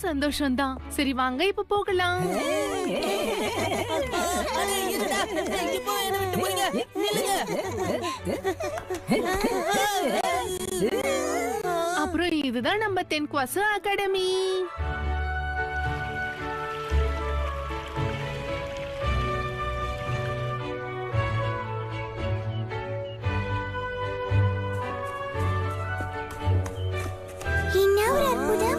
சந்தோஷம்தான். சரி வாங்க இப்ப போகலாம். அப்புறம் இதுதான் நம்ம தென்குவாசு அகாடமி.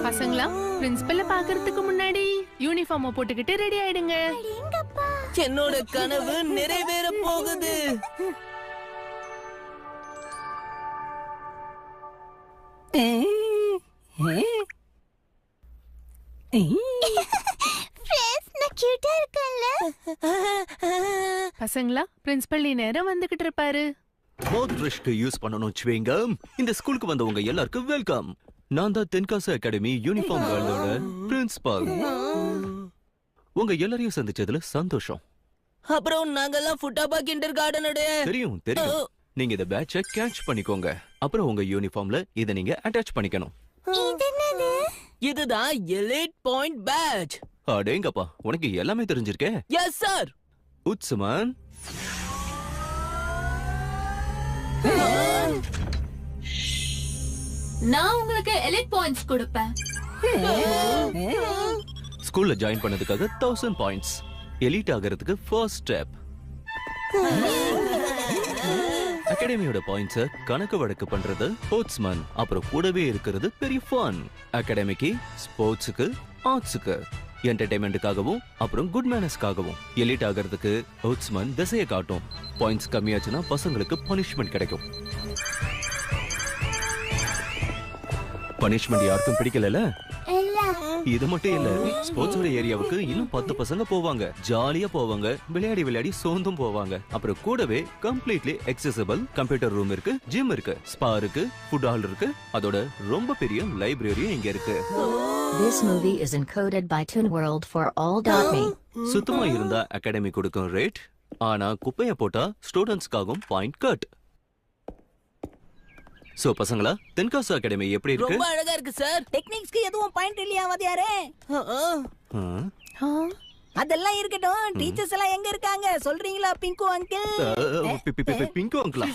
பசங்களா, பிரின்சிபல்ல பாக்குறதுக்கு முன்னாடி யூனிஃபார்ம் போட்டுக்கிட்டு ரெடி ஆயிடுங்க. என்னோட கனவு நிறைவேற போகுது. பசங்களா, பிரின்சிபல் நேரம் வந்துகிட்டு இருப்பாரு. யூஸ் பண்ணணும் chewing-gum. இந்த ஸ்கூலுக்கு வந்தவங்க எல்லாருக்கும் வெல்கம். நான் தான் தென்காசி அகாடமி யூனிஃபார்ம் கேர்ளோட பிரின்சிபல். உங்க எல்லாரையும் சந்திச்சதுல சந்தோஷம். அப்புறம் நாங்கெல்லாம் ஃபுட்டாபா கிண்டர் கார்டனோட தெரியும் தெரியும். நீங்க இந்த பேட்சை கேட்ச் பண்ணிக்கோங்க. அப்புறம் உங்க யூனிஃபார்ம்ல இத நீங்க அட்டாச் பண்ணிக்கணும். இதுதான் எலிட் பாயிண்ட் பேட்ச். அடேங்கப்பா, உனக்கு எல்லாமே தெரிஞ்சிருக்கே. Yes sir. உத்சுமன், நான் உங்களுக்கு எலிட் பாயிண்ட்ஸ் கொடுப்பேன். ஸ்கூல்ல ஜாயின் பண்ணதுக்காக 1000 பாயிண்ட்ஸ். எலிட் ஆகிறதுக்கு ஃபர்ஸ்ட் ஸ்டெப். அகாடமியோட பாயிண்ட்ஸ கணக்கு வழக்கு பண்றது ஸ்போர்ட்ஸ்மேன். அப்புறம் கூடவே இருக்கிறது பெரிய ஃபன். அகாடமிக்கு, ஸ்போர்ட்ஸுக்கு, ஆர்ட்ஸுக்கு, என்டர்டைன்மெண்ட்டுக்காகவும் அப்புறம் குட் மேனர்ஸ்க்காகவும். எலிட் ஆகிறதுக்கு ஸ்போர்ட்ஸ்மேன் திசையை காட்டும். பாயிண்ட்ஸ் கம்மியாச்சுன்னா பசங்களுக்கு பனிஷ்மெண்ட் கிடைக்கும். பனிஷ்மெண்ட் யாருக்கும் பிடிக்கல. இது மட்டும் இல்ல, ஸ்போர்ட்ஸோட ஏரியாவுக்கு இன்னும் 10 பசங்க போவாங்க. ஜாலியா போவாங்க, விளையாடி விளையாடி சோர்ந்தும் போவாங்க. அப்புறம் கூடவே கம்ப்ளீட்லி accessible கம்ப்யூட்டர் ரூம் இருக்கு, ஜிம் இருக்கு, ஸ்பா இருக்கு, ஃபுட் ஹால் இருக்கு. அதோட ரொம்ப பெரிய லைப்ரரியும் இங்க இருக்கு. This movie is encoded by ToonWorld4all.me. சுத்தமா இருந்தா அகாடமி கொடுக்கும் ரேட், ஆனா குப்பைய போட்டா ஸ்டூடண்ட்ஸ்க்காகவும் பாயிண்ட் கட். சோ பசங்களா, தென்காசி அகாடமி எப்படி இருக்கு? ரொம்ப அழகா இருக்கு சார். டெக்னிக்ஸ்க்கு எதுவும் பாயிண்ட் இல்லையா வாத்தியாரே? அதெல்லாம் இருக்கட்டும். டீச்சர்ஸ் எல்லாம் எங்க இருக்காங்க சொல்றீங்களா பிங்கு அங்கிள்? பிங்கு அங்கிளா?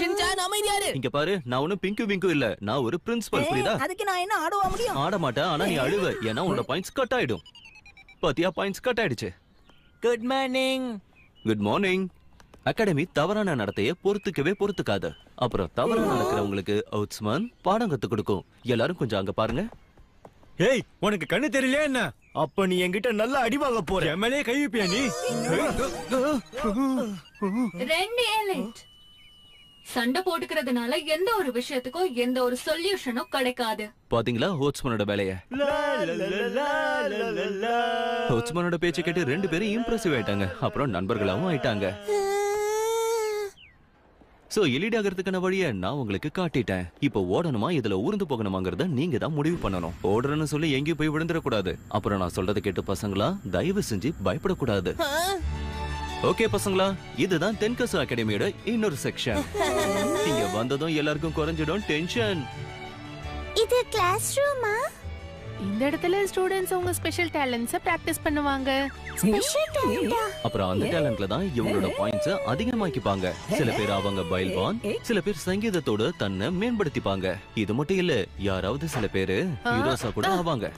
ஷின்சான் அமைதியாரு. இங்க பாரு, நான் ஒன்னும் பிங்கு விங்கு இல்ல. நான் ஒரு பிரின்சிபல், புரியுதா? அதுக்கு நான் என்ன ஆடவா முடியும்? ஆட மாட்டேன், ஆனா நீ அழுவ. ஏன்னா உன்னோட பாயிண்ட்ஸ் கட் ஆயிடும். பாத்தியா, பாயிண்ட்ஸ் கட் ஆயிடுச்சு. Good morning. Good morning. Academy தவறான நடத்தைய பொறுத்துக்காது. அப்புறம் தவறான நடக்கிறவங்களுக்கு அவுட்ஸ்மேன் பாடம் கத்து கொடுக்கும். எல்லாரும் கொஞ்சம் அங்க பாருங்க. ஏய், உனக்கு கண்ணு தெரியலையா என்ன? அப்ப நீ என்கிட்ட நல்லா அடிவாங்க போற. எம்எல்ஏ கை வைப்பியா நீ? ரெண்டு எலிட் சண்டை போட்டுக்கிறதுனால எந்த ஒரு விஷயத்துக்கும் எந்த ஒரு சொல்யூஷனும் கிடைக்காது. பாத்தீங்களா ஹோட்ஸ்மனோட வேலைய? ஹோட்ஸ்மனோட பேச்சை கேட்டு 2 பேரும் இம்ப்ரெசிவ் ஆயிட்டாங்க. அப்புறம் நண்பர்களாவும் ஆயிட்டாங்க. சோ எலிட் ஆகிறதுக்கான வழியை நான் உங்களுக்கு காட்டிட்டேன். இப்போ ஓடணுமா இதுல ஊர்ந்து போகணுமாங்கறத நீங்க தான் முடிவு பண்ணணும். ஓடுறன்னு சொல்லி எங்கேயும் போய் விழுந்துடக்கூடாது. அப்புறம் நான் சொல்றதை கேட்டு பசங்களா தயவு செஞ்சு பயப்படக்கூடாது. ஓகே பசங்களா, இதுதான் தென்காசி அகாடமியோட இன்னொரு செக்ஷன். இங்க வந்ததும் எல்லாருக்கும் குறைஞ்சிடும் டென்ஷன். இது கிளாஸ் ரூமா? இந்த இடத்துல ஸ்டூடண்ட்ஸ் அவங்க ஸ்பெஷல் டேலண்ட்ஸை பிராக்டிஸ் பண்ணுவாங்க. ஸ்பெஷல் டேலண்டா? அப்புறம் அந்த டேலண்ட்ல தான் இவங்களோட பாயிண்ட்ஸ் அதிகமாக்கிப்பாங்க. சில பேர் அவங்க பைல்வான், சில பேர் சங்கீதத்தோட தன்னை மேம்படுத்திப்பாங்க. இது மட்டும் இல்ல, யாராவது சில பேரு ஹீரோஸா கூட ஆவாங்க.